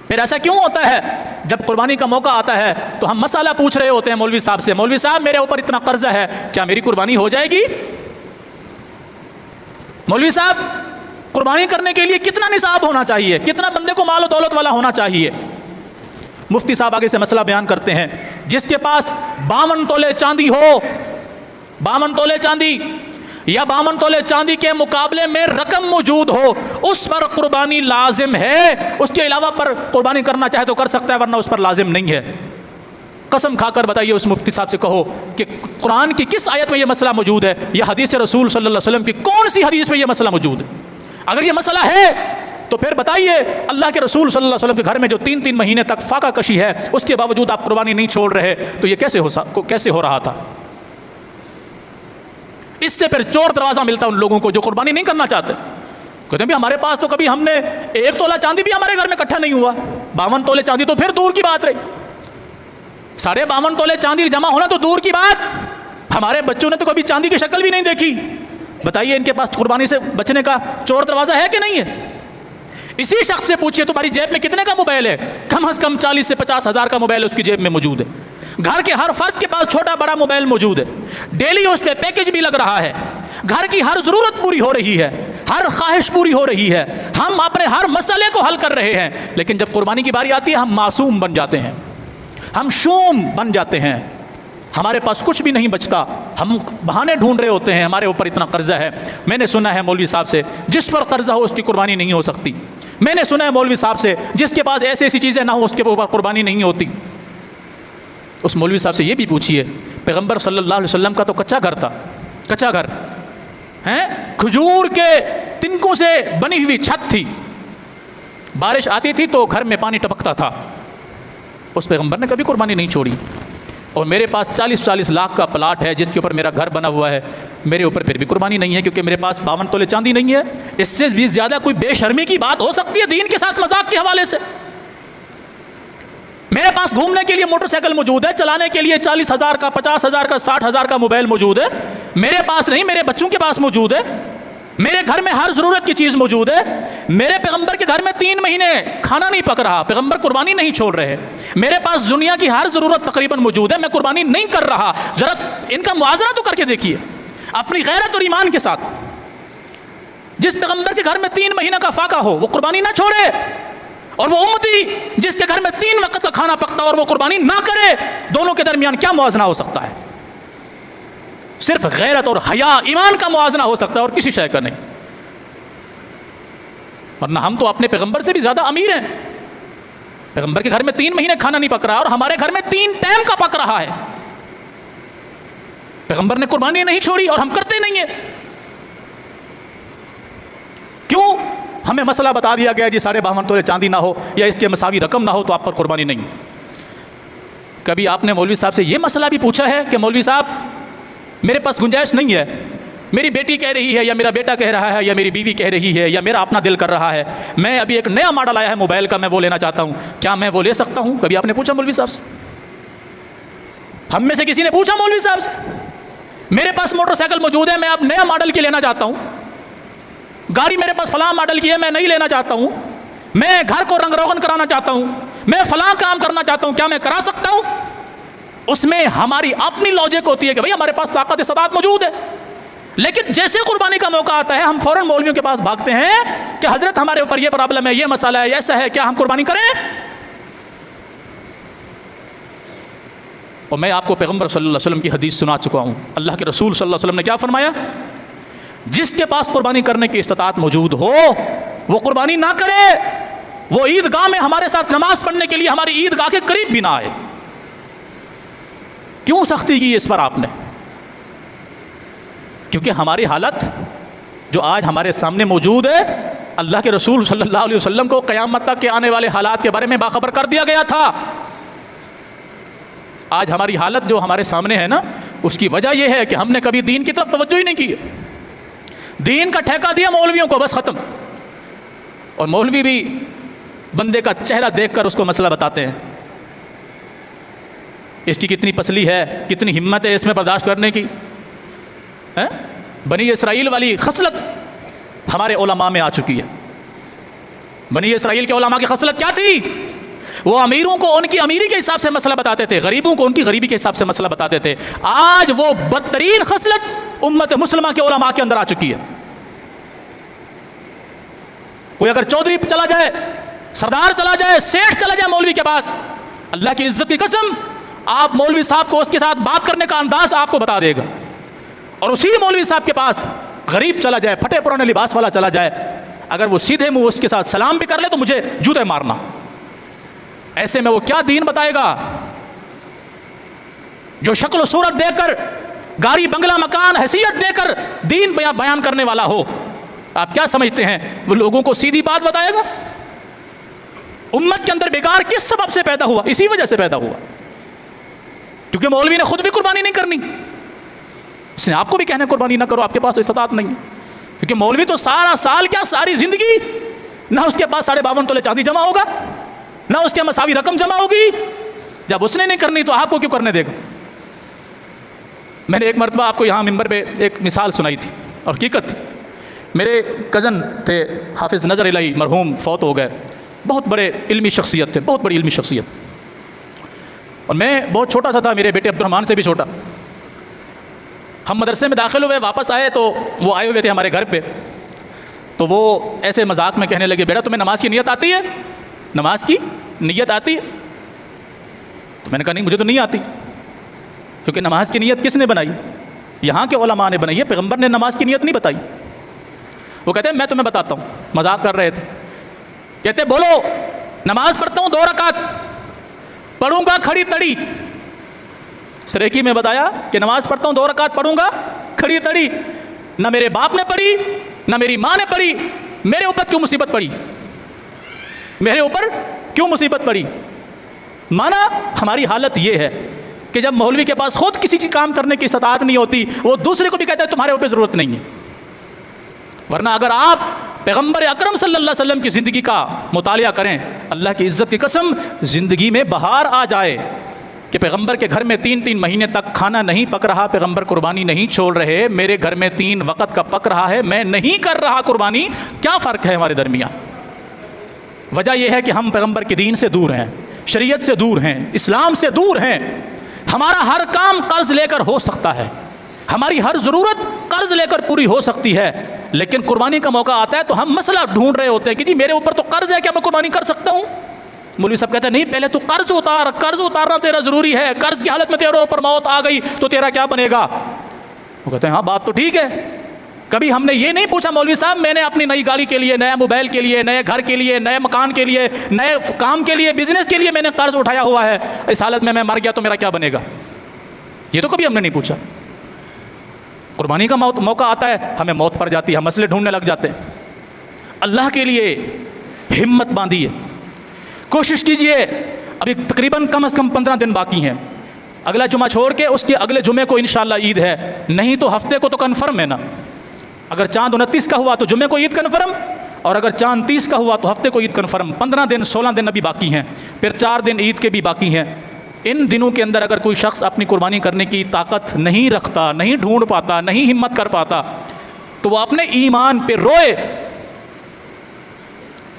پھر ایسا کیوں ہوتا ہے جب قربانی کا موقع آتا ہے تو ہم مسئلہ پوچھ رہے ہوتے ہیں مولوی صاحب سے, مولوی صاحب میرے اوپر اتنا قرضہ ہے, کیا میری قربانی ہو جائے گی؟ مولوی صاحب قربانی کرنے کے لیے کتنا نصاب ہونا چاہیے, کتنا بندے کو مال و دولت والا ہونا چاہیے؟ مفتی صاحب آگے سے مسئلہ بیان کرتے ہیں, جس کے پاس 52 تولے چاندی ہو, 52 تولے چاندی یا 52 تولے چاندی کے مقابلے میں رقم موجود ہو, اس پر قربانی لازم ہے. اس کے علاوہ پر قربانی کرنا چاہے تو کر سکتا ہے, ورنہ اس پر لازم نہیں ہے. قسم کھا کر بتائیے اس مفتی صاحب سے, کہو کہ قرآن کی کس آیت میں یہ مسئلہ موجود ہے, یا حدیث رسول صلی اللہ علیہ وسلم کی کون سی حدیث میں یہ مسئلہ موجود ہے؟ اگر یہ مسئلہ ہے تو پھر بتائیے اللہ کے رسول صلی اللہ علیہ وسلم کے گھر میں جو 3 مہینے تک فاقہ کشی ہے, اس کے باوجود آپ قربانی نہیں چھوڑ رہے, تو یہ کیسے ہو رہا تھا؟ اس سے پھر چور دروازہ ملتا ہے ان لوگوں کو جو قربانی نہیں کرنا چاہتے. کہتے ہیں بھی ہمارے پاس تو کبھی ہم نے 1 تولہ چاندی بھی ہمارے گھر میں اکٹھا نہیں ہوا, 52 تولے چاندی تو پھر دور کی بات رہی, 52.5 تولے چاندی جمع ہونا تو دور کی بات, ہمارے بچوں نے تو کبھی چاندی کی شکل بھی نہیں دیکھی. بتائیے ان کے پاس قربانی سے بچنے کا چور دروازہ ہے کہ نہیں ہے؟ اسی شخص سے پوچھئے تمہاری جیب میں کتنے کا موبائل ہے؟ کم از کم 40 سے 50 ہزار کا موبائل اس کی جیب میں موجود ہے. گھر کے ہر فرد کے پاس چھوٹا بڑا موبائل موجود ہے, ڈیلی اس پہ پیکج بھی لگ رہا ہے, گھر کی ہر ضرورت پوری ہو رہی ہے, ہر خواہش پوری ہو رہی ہے, ہم اپنے ہر مسئلے کو حل کر رہے ہیں. لیکن جب قربانی کی باری آتی ہے ہم معصوم بن جاتے ہیں, ہم شوم بن جاتے ہیں, ہمارے پاس کچھ بھی نہیں بچتا, ہم بہانے ڈھونڈ رہے ہوتے ہیں ہمارے اوپر اتنا قرضہ ہے. میں نے سنا ہے مولوی صاحب سے جس پر قرضہ ہو اس کی قربانی نہیں ہو سکتی. میں نے سنا ہے مولوی صاحب سے جس کے پاس ایسی چیزیں نہ ہوں اس کے اوپر قربانی نہیں ہوتی. اس مولوی صاحب سے یہ بھی پوچھئے, پیغمبر صلی اللہ علیہ وسلم کا تو کچا گھر تھا, کچا گھر ہیں, کھجور کے تنکوں سے بنی ہوئی چھت تھی, بارش آتی تھی تو گھر میں پانی ٹپکتا تھا. اس پیغمبر نے کبھی قربانی نہیں چھوڑی. اور میرے پاس 40 لاکھ کا پلاٹ ہے جس کے اوپر میرا گھر بنا ہوا ہے, میرے اوپر پھر بھی قربانی نہیں ہے کیونکہ میرے پاس 52 تولے چاندی نہیں ہے. اس سے بھی زیادہ کوئی بے شرمی کی بات ہو سکتی ہے دین کے ساتھ مذاق کے حوالے سے؟ میرے پاس گھومنے کے لیے موٹر سائیکل موجود ہے, چلانے کے لیے 40,000 کا 50,000 کا 60,000 کا موبائل موجود ہے, میرے پاس نہیں, میرے بچوں کے پاس موجود ہے. میرے گھر میں ہر ضرورت کی چیز موجود ہے. میرے پیغمبر کے گھر میں 3 مہینے کھانا نہیں پک رہا, پیغمبر قربانی نہیں چھوڑ رہے. میرے پاس دنیا کی ہر ضرورت تقریباً موجود ہے, میں قربانی نہیں کر رہا. ذرا ان کا موازنہ تو کر کے دیکھیے اپنی غیرت اور ایمان کے ساتھ. جس پیغمبر کے گھر میں 3 مہینہ کا فاقہ ہو وہ قربانی نہ چھوڑے, اور وہ امتی جس کے گھر میں 3 وقت کا کھانا پکتا اور وہ قربانی نہ کرے, دونوں کے درمیان کیا موازنہ ہو سکتا ہے؟ صرف غیرت اور حیا ایمان کا موازنہ ہو سکتا ہے اور کسی شے کا نہیں. ورنہ ہم تو اپنے پیغمبر سے بھی زیادہ امیر ہیں. پیغمبر کے گھر میں 3 مہینے کھانا نہیں پک رہا اور ہمارے گھر میں 3 ٹائم کا پک رہا ہے. پیغمبر نے قربانی نہیں چھوڑی اور ہم کرتے نہیں ہیں. کیوں؟ ہمیں مسئلہ بتا دیا گیا جی 52.5 تولے چاندی نہ ہو یا اس کے مساوی رقم نہ ہو تو آپ پر قربانی نہیں. کبھی آپ نے مولوی صاحب سے یہ مسئلہ بھی پوچھا ہے کہ مولوی صاحب میرے پاس گنجائش نہیں ہے, میری بیٹی کہہ رہی ہے یا میرا بیٹا کہہ رہا ہے یا میری بیوی کہہ رہی ہے یا میرا اپنا دل کر رہا ہے میں ابھی ایک نیا ماڈل آیا ہے موبائل کا میں وہ لینا چاہتا ہوں, کیا میں وہ لے سکتا ہوں؟ کبھی آپ نے پوچھا مولوی صاحب سے؟ ہم میں سے کسی نے پوچھا مولوی صاحب سے؟ میرے پاس موٹر سائیکل موجود ہے, میں اب نیا ماڈل کی لینا چاہتا ہوں. گاڑی میرے پاس فلاں ماڈل کی ہے, میں نہیں لینا چاہتا ہوں. میں گھر کو رنگ روغن کرانا چاہتا ہوں, میں فلاں کام کرنا چاہتا ہوں, کیا میں کرا سکتا ہوں؟ اس میں ہماری اپنی لاجک ہوتی ہے کہ بھئی ہمارے پاس طاقت استطاعت موجود ہے. لیکن جیسے قربانی کا موقع آتا ہے ہم فوراً مولویوں کے پاس بھاگتے ہیں کہ حضرت ہمارے اوپر یہ پرابلم ہے, یہ مسئلہ ہے, ایسا ہے, کیا ہم قربانی کریں؟ اور میں آپ کو پیغمبر صلی اللہ علیہ وسلم کی حدیث سنا چکا ہوں. اللہ کے رسول صلی اللہ علیہ وسلم نے کیا فرمایا؟ جس کے پاس قربانی کرنے کی استطاعت موجود ہو وہ قربانی نہ کرے, وہ عیدگاہ میں ہمارے ساتھ نماز پڑھنے کے لیے ہماری عیدگاہ کے قریب بھی نہ آئے. کیوں سختی کی اس پر آپ نے؟ کیونکہ ہماری حالت جو آج ہمارے سامنے موجود ہے, اللہ کے رسول صلی اللہ علیہ وسلم کو قیامت تک کے آنے والے حالات کے بارے میں باخبر کر دیا گیا تھا. آج ہماری حالت جو ہمارے سامنے ہے نا, اس کی وجہ یہ ہے کہ ہم نے کبھی دین کی طرف توجہ ہی نہیں کی. دین کا ٹھیکہ دیا مولویوں کو, بس ختم. اور مولوی بھی بندے کا چہرہ دیکھ کر اس کو مسئلہ بتاتے ہیں. اس کی کتنی پسلی ہے, کتنی ہمت ہے اس میں برداشت کرنے کی. بنی اسرائیل والی خصلت ہمارے علماء میں آ چکی ہے. بنی اسرائیل کے علماء کی خصلت کیا تھی؟ وہ امیروں کو ان کی امیری کے حساب سے مسئلہ بتاتے تھے, غریبوں کو ان کی غریبی کے حساب سے مسئلہ بتاتے تھے. آج وہ بدترین خصلت امت مسلمہ کے علماء کے اندر آ چکی ہے. کوئی اگر چودھری چلا جائے, سردار چلا جائے, سیٹھ چلا جائے مولوی کے پاس, اللہ کی عزت کی قسم آپ مولوی صاحب کو اس کے ساتھ بات کرنے کا انداز آپ کو بتا دے گا. اور اسی مولوی صاحب کے پاس غریب چلا جائے, پھٹے پرانے لباس والا چلا جائے, اگر وہ سیدھے منہ اس کے ساتھ سلام بھی کر لے تو مجھے جوتے مارنا. ایسے میں وہ کیا دین بتائے گا جو شکل و صورت دے کر, گاڑی بنگلہ مکان حیثیت دے کر دین بیان کرنے والا ہو؟ آپ کیا سمجھتے ہیں وہ لوگوں کو سیدھی بات بتائے گا؟ امت کے اندر بگاڑ کس سبب سے پیدا ہوا؟ اسی وجہ سے پیدا ہوا کیونکہ مولوی نے خود بھی قربانی نہیں کرنی. اس نے آپ کو بھی کہنا قربانی نہ کرو, آپ کے پاس استطاعت نہیں ہے. کیونکہ مولوی تو سارا سال کیا ساری زندگی نہ اس کے پاس 52.5 تولے چاندی جمع ہوگا, نہ اس کے مساوی رقم جمع ہوگی. جب اس نے نہیں کرنی تو آپ کو کیوں کرنے دے گا؟ میں نے ایک مرتبہ آپ کو یہاں ممبر پہ ایک مثال سنائی تھی اور حقیقت تھی. میرے کزن تھے حافظ نظر الہی, مرحوم, فوت ہو گئے. بہت بڑے علمی شخصیت تھے, بہت بڑی علمی شخصیت. اور میں بہت چھوٹا سا تھا, میرے بیٹے عبد الرحمن سے بھی چھوٹا. ہم مدرسے میں داخل ہوئے, واپس آئے تو وہ آئے ہوئے تھے ہمارے گھر پہ. تو وہ ایسے مذاق میں کہنے لگے, بیٹا تمہیں نماز کی نیت آتی ہے؟ نماز کی نیت آتی ہے؟ تو میں نے کہا نہیں مجھے تو نہیں آتی. کیونکہ نماز کی نیت کس نے بنائی؟ یہاں کے علماء نے بنائی ہے, پیغمبر نے نماز کی نیت نہیں بتائی. وہ کہتے ہیں میں تمہیں بتاتا ہوں. مذاق کر رہے تھے. کہتے بولو نماز پڑھتا ہوں 2 رکعت, پڑھوں گا کھڑی تڑی. سریکی میں بتایا کہ نماز پڑھتا ہوں 2 رکعت, پڑھوں گا کھڑی تڑی. نہ میرے باپ نے پڑھی, نہ میری ماں نے پڑھی. میرے اوپر کیوں مصیبت پڑی؟ میرے اوپر کیوں مصیبت پڑی؟ مانا ہماری حالت یہ ہے کہ جب مولوی کے پاس خود کسی چیز کام کرنے کی استطاعت نہیں ہوتی, وہ دوسرے کو بھی کہتا ہے تمہارے اوپر ضرورت نہیں ہے. ورنہ اگر آپ پیغمبر اکرم صلی اللہ علیہ وسلم کی زندگی کا مطالعہ کریں, اللہ کی عزت کی قسم زندگی میں بہار آ جائے کہ پیغمبر کے گھر میں 3 مہینے تک کھانا نہیں پک رہا, پیغمبر قربانی نہیں چھوڑ رہے. میرے گھر میں 3 وقت کا پک رہا ہے, میں نہیں کر رہا قربانی. کیا فرق ہے ہمارے درمیان؟ وجہ یہ ہے کہ ہم پیغمبر کے دین سے دور ہیں, شریعت سے دور ہیں, اسلام سے دور ہیں. ہمارا ہر کام قرض لے کر ہو سکتا ہے, ہماری ہر ضرورت قرض لے کر پوری ہو سکتی ہے. لیکن قربانی کا موقع آتا ہے تو ہم مسئلہ ڈھونڈ رہے ہوتے ہیں کہ جی میرے اوپر تو قرض ہے, کیا میں قربانی کر سکتا ہوں؟ مولوی صاحب کہتے ہیں نہیں, پہلے تو قرض اتار, قرض اتارنا تیرا ضروری ہے. قرض کی حالت میں تیرے اوپر موت آ گئی تو تیرا کیا بنے گا؟ وہ کہتے ہیں ہاں بات تو ٹھیک ہے. کبھی ہم نے یہ نہیں پوچھا مولوی صاحب میں نے اپنی نئی گاڑی کے لیے, نیا موبائل کے لیے, نئے گھر کے لیے, نئے مکان کے لیے, نئے کام کے لیے, بزنس کے لیے میں نے قرض اٹھایا ہوا ہے, اس حالت میں مر گیا تو میرا کیا بنے گا؟ یہ تو کبھی ہم نے نہیں پوچھا. قربانی کا موقع آتا ہے, ہمیں موت پڑ جاتی ہے, ہم مسئلے ڈھونڈنے لگ جاتے ہیں. اللہ کے لیے ہمت باندھیے, کوشش کیجئے. ابھی تقریباً کم از کم 15 دن باقی ہیں. اگلا جمعہ چھوڑ کے اس کے اگلے جمعے کو انشاءاللہ عید ہے, نہیں تو ہفتے کو تو کنفرم ہے نا. اگر چاند 29 کا ہوا تو جمعے کو عید کنفرم، اور اگر چاند 30 کا ہوا تو ہفتے کو عید کنفرم۔ 15 دن 16 دن ابھی باقی ہیں، پھر 4 دن عید کے بھی باقی ہیں۔ ان دنوں کے اندر اگر کوئی شخص اپنی قربانی کرنے کی طاقت نہیں رکھتا، نہیں ڈھونڈ پاتا، نہیں ہمت کر پاتا، تو وہ اپنے ایمان پہ روئے،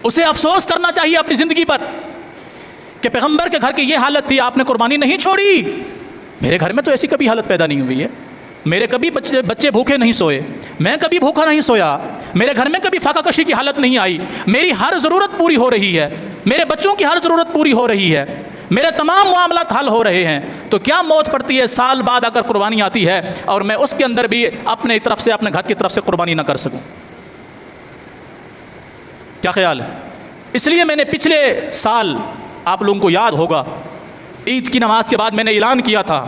اسے افسوس کرنا چاہیے اپنی زندگی پر کہ پیغمبر کے گھر کی یہ حالت تھی، آپ نے قربانی نہیں چھوڑی۔ میرے گھر میں تو ایسی کبھی حالت پیدا نہیں ہوئی ہے، میرے کبھی بچے بھوکے نہیں سوئے، میں کبھی بھوکا نہیں سویا، میرے گھر میں کبھی فاقہ کشی کی حالت نہیں آئی، میری ہر ضرورت پوری ہو رہی ہے، میرے بچوں کی ہر ضرورت پوری ہو رہی ہے، میرے تمام معاملات حل ہو رہے ہیں۔ تو کیا موت پڑتی ہے سال بعد اگر قربانی آتی ہے اور میں اس کے اندر بھی اپنے طرف سے، اپنے گھر کی طرف سے قربانی نہ کر سکوں؟ کیا خیال ہے؟ اس لیے میں نے پچھلے سال، آپ لوگوں کو یاد ہوگا، عید کی نماز کے بعد میں نے اعلان کیا تھا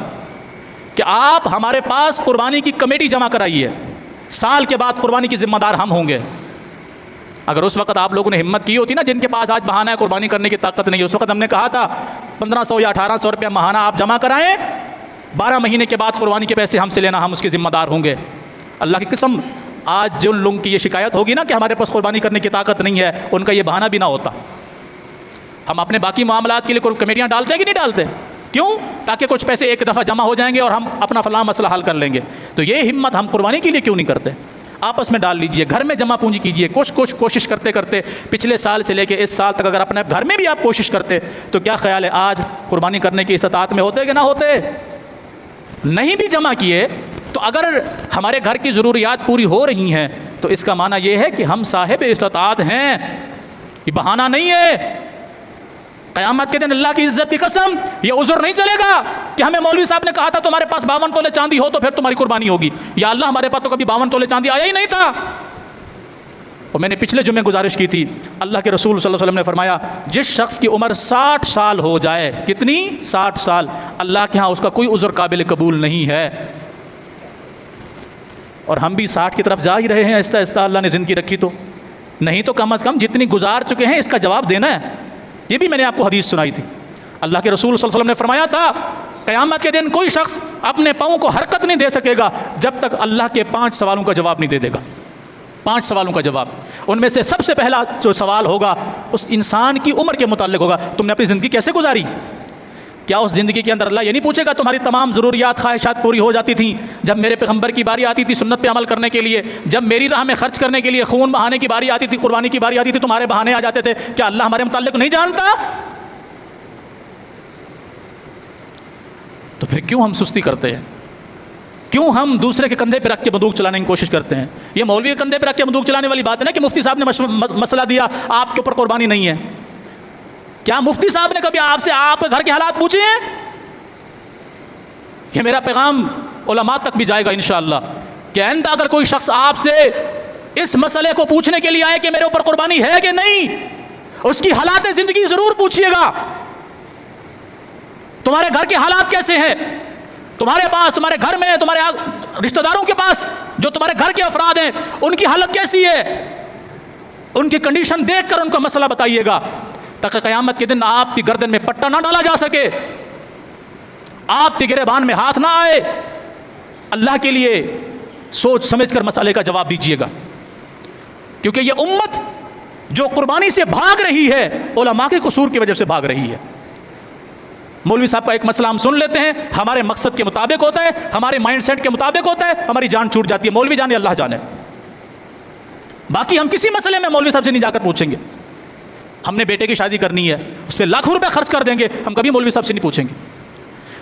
کہ آپ ہمارے پاس قربانی کی کمیٹی جمع کرائیے، سال کے بعد قربانی کی ذمہ دار ہم ہوں گے۔ اگر اس وقت آپ لوگوں نے ہمت کی ہوتی نا، جن کے پاس آج بہانہ ہے قربانی کرنے کی طاقت نہیں ہے، اس وقت ہم نے کہا تھا 1500 یا 1800 روپیہ ماہانہ آپ جمع کرائیں، 12 مہینے کے بعد قربانی کے پیسے ہم سے لینا، ہم اس کے ذمہ دار ہوں گے۔ اللہ کی قسم، آج جن لوگوں کی یہ شکایت ہوگی نا کہ ہمارے پاس قربانی کرنے کی طاقت نہیں ہے، ان کا یہ بہانہ بھی نہ ہوتا۔ ہم اپنے باقی معاملات کے لیے کمیٹیاں ڈالتے ہیں کہ نہیں ڈالتے؟ کیوں؟ تاکہ کچھ پیسے ایک دفعہ جمع ہو جائیں گے اور ہم اپنا فلاں مسئلہ حل کر لیں گے۔ تو یہ ہمت ہم قربانی کے لیے کیوں نہیں کرتے؟ آپس میں ڈال لیجئے، گھر میں جمع پونجی کیجئے، کوشش کرتے کرتے پچھلے سال سے لے کے اس سال تک اگر اپنے گھر میں بھی آپ کوشش کرتے تو کیا خیال ہے آج قربانی کرنے کی استطاعت میں ہوتے کہ نہ ہوتے؟ نہیں بھی جمع کیے تو اگر ہمارے گھر کی ضروریات پوری ہو رہی ہیں تو اس کا معنی یہ ہے کہ ہم صاحب استطاعت ہیں، یہ بہانہ نہیں ہے۔ قیامت کے دن اللہ کی عزت کی قسم یہ عذر نہیں چلے گا کہ ہمیں مولوی صاحب نے کہا تھا تمہارے پاس 52 تولے چاندی ہو تو پھر تمہاری قربانی ہوگی۔ یا اللہ، ہمارے پاس تو کبھی 52 تولے چاندی آیا ہی نہیں تھا۔ اور میں نے پچھلے جمعے گزارش کی تھی، اللہ کے رسول صلی اللہ علیہ وسلم نے فرمایا جس شخص کی عمر 60 سال ہو جائے، کتنی؟ 60 سال، اللہ کے ہاں اس کا کوئی عذر قابل قبول نہیں ہے۔ اور ہم بھی 60 کی طرف جا ہی رہے ہیں آہستہ آہستہ، اللہ نے زندگی رکھی تو نہیں تو کم از کم جتنی گزار چکے ہیں اس کا جواب دینا ہے۔ یہ بھی میں نے آپ کو حدیث سنائی تھی، اللہ کے رسول صلی اللہ علیہ وسلم نے فرمایا تھا قیامت کے دن کوئی شخص اپنے پاؤں کو حرکت نہیں دے سکے گا جب تک اللہ کے 5 سوالوں کا جواب نہیں دے گا۔ 5 سوالوں کا جواب، ان میں سے سب سے پہلا جو سوال ہوگا اس انسان کی عمر کے متعلق ہوگا، تم نے اپنی زندگی کیسے گزاری؟ کیا اس زندگی کے اندر اللہ یہ نہیں پوچھے گا تمہاری تمام ضروریات خواہشات پوری ہو جاتی تھیں جب میرے پیغمبر کی باری آتی تھی سنت پہ عمل کرنے کے لیے، جب میری راہ میں خرچ کرنے کے لیے خون بہانے کی باری آتی تھی، قربانی کی باری آتی تھی، تمہارے بہانے آ جاتے تھے، کیا اللہ ہمارے متعلق نہیں جانتا؟ تو پھر کیوں ہم سستی کرتے ہیں؟ کیوں ہم دوسرے کے کندھے پہ رکھ کے بندوق چلانے کی کوشش کرتے ہیں؟ یہ مولوی کے کندھے پہ رکھ کے بندوق چلانے والی بات ہے نا کہ مفتی صاحب نے مسئلہ دیا آپ کے اوپر قربانی نہیں ہے۔ کیا مفتی صاحب نے کبھی آپ سے آپ کے گھر کے حالات پوچھے ہیں؟ یہ میرا پیغام علماء تک بھی جائے گا انشاءاللہ کہ آئندہ اگر کوئی شخص آپ سے اس مسئلے کو پوچھنے کے لیے آئے کہ میرے اوپر قربانی ہے کہ نہیں، اس کی حالات زندگی ضرور پوچھیے گا۔ تمہارے گھر کے حالات کیسے ہیں؟ تمہارے پاس، تمہارے گھر میں، تمہارے رشتہ داروں کے پاس جو تمہارے گھر کے افراد ہیں ان کی حالت کیسی ہے؟ ان کی کنڈیشن دیکھ کر ان کو مسئلہ بتائیے گا تاکہ قیامت کے دن آپ کی گردن میں پٹا نہ ڈالا جا سکے، آپ کے گریبان میں ہاتھ نہ آئے۔ اللہ کے لیے سوچ سمجھ کر مسئلے کا جواب دیجیے گا، کیونکہ یہ امت جو قربانی سے بھاگ رہی ہے علماء کے قصور کی وجہ سے بھاگ رہی ہے۔ مولوی صاحب کا ایک مسئلہ ہم سن لیتے ہیں، ہمارے مقصد کے مطابق ہوتا ہے، ہمارے مائنڈ سیٹ کے مطابق ہوتا ہے، ہماری جان چھوٹ جاتی ہے، مولوی جانے اللہ جانے۔ باقی ہم کسی مسئلے میں مولوی صاحب سے نہیں جا کر پوچھیں گے۔ ہم نے بیٹے کی شادی کرنی ہے، اس پہ لاکھوں روپے خرچ کر دیں گے، ہم کبھی مولوی صاحب سے نہیں پوچھیں گے۔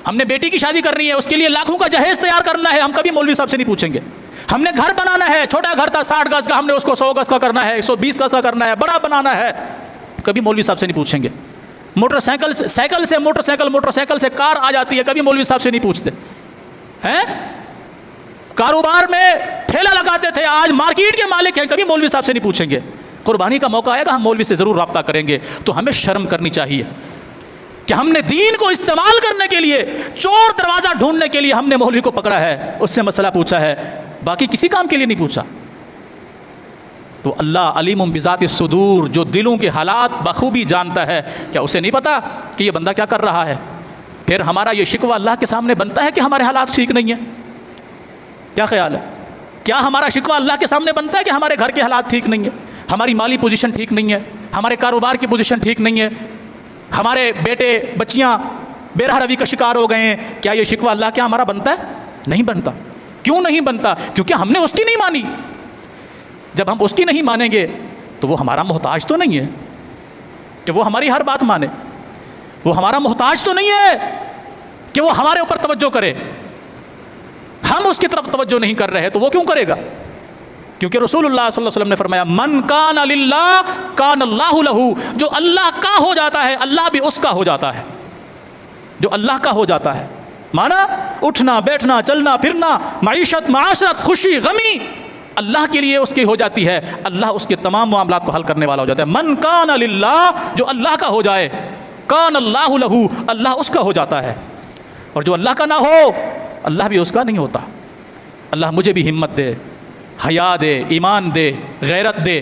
ہم نے بیٹی کی شادی کرنی ہے، اس کے لیے لاکھوں کا جہیز تیار کرنا ہے، ہم کبھی مولوی صاحب سے نہیں پوچھیں گے۔ ہم نے گھر بنانا ہے، چھوٹا گھر تھا 60 گز کا، ہم نے اس کو 100 گز کا کرنا ہے، 120 گز کا کرنا ہے، بڑا بنانا ہے، کبھی مولوی صاحب سے نہیں پوچھیں گے۔ موٹر سائیکل سے کار آ جاتی ہے، کبھی مولوی صاحب سے نہیں پوچھتے ہیں۔ کاروبار میں ٹھیلا لگاتے تھے، آج مارکیٹ کے مالک ہیں، کبھی مولوی صاحب سے نہیں پوچھیں گے۔ قربانی کا موقع آئے گا ہم مولوی سے ضرور رابطہ کریں گے۔ تو ہمیں شرم کرنی چاہیے کہ ہم نے دین کو استعمال کرنے کے لیے، چور دروازہ ڈھونڈنے کے لیے ہم نے مولوی کو پکڑا ہے، اس سے مسئلہ پوچھا ہے، باقی کسی کام کے لیے نہیں پوچھا۔ تو اللہ علیم بذات الصدور، جو دلوں کے حالات بخوبی جانتا ہے، کیا اسے نہیں پتا کہ یہ بندہ کیا کر رہا ہے؟ پھر ہمارا یہ شکوہ اللہ کے سامنے بنتا ہے کہ ہمارے حالات ٹھیک نہیں ہیں؟ کیا خیال ہے؟ کیا ہمارا شکوہ اللہ کے سامنے بنتا ہے کہ ہمارے گھر کے حالات ٹھیک نہیں ہیں، ہماری مالی پوزیشن ٹھیک نہیں ہے، ہمارے کاروبار کی پوزیشن ٹھیک نہیں ہے، ہمارے بیٹے بچیاں بے راہ روی کا شکار ہو گئے ہیں؟ کیا یہ شکوہ اللہ کے ہمارا بنتا ہے؟ نہیں بنتا۔ کیوں نہیں بنتا؟ کیونکہ ہم نے اس کی نہیں مانی۔ جب ہم اس کی نہیں مانیں گے تو وہ ہمارا محتاج تو نہیں ہے کہ وہ ہماری ہر بات مانے، وہ ہمارا محتاج تو نہیں ہے کہ وہ ہمارے اوپر توجہ کرے۔ ہم اس کی طرف توجہ نہیں کر رہے تو وہ کیوں کرے گا؟ کیونکہ رسول اللہ صلی اللہ علیہ وسلم نے فرمایا من کان للہ کان اللہ لہ، جو اللہ کا ہو جاتا ہے اللہ بھی اس کا ہو جاتا ہے۔ جو اللہ کا ہو جاتا ہے مانا اٹھنا بیٹھنا چلنا پھرنا، معیشت معاشرت خوشی غمی اللہ کے لیے اس کی ہو جاتی ہے، اللہ اس کے تمام معاملات کو حل کرنے والا ہو جاتا ہے۔ من کان للہ، جو اللہ کا ہو جائے، کان اللہ لہ، اللہ اس کا ہو جاتا ہے۔ اور جو اللہ کا نہ ہو اللہ بھی اس کا نہیں ہوتا۔ اللہ مجھے بھی ہمت دے، حیا دے، ایمان دے، غیرت دے،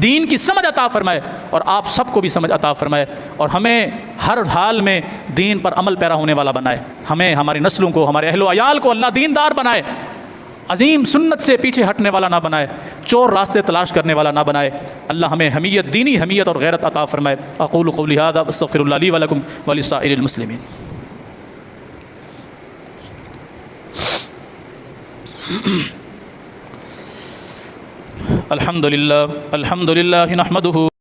دین کی سمجھ عطا فرمائے، اور آپ سب کو بھی سمجھ عطا فرمائے، اور ہمیں ہر حال میں دین پر عمل پیرا ہونے والا بنائے۔ ہمیں، ہماری نسلوں کو، ہمارے اہل و عیال کو اللہ دیندار بنائے، عظیم سنت سے پیچھے ہٹنے والا نہ بنائے، چور راستے تلاش کرنے والا نہ بنائے۔ اللہ ہمیں حمیت، دینی حمیت اور غیرت عطا فرمائے۔ اقول قولی ھذا واستغفر اللہ لی ولکم ولسائر المسلمین۔ الحمد للہ نحمدہ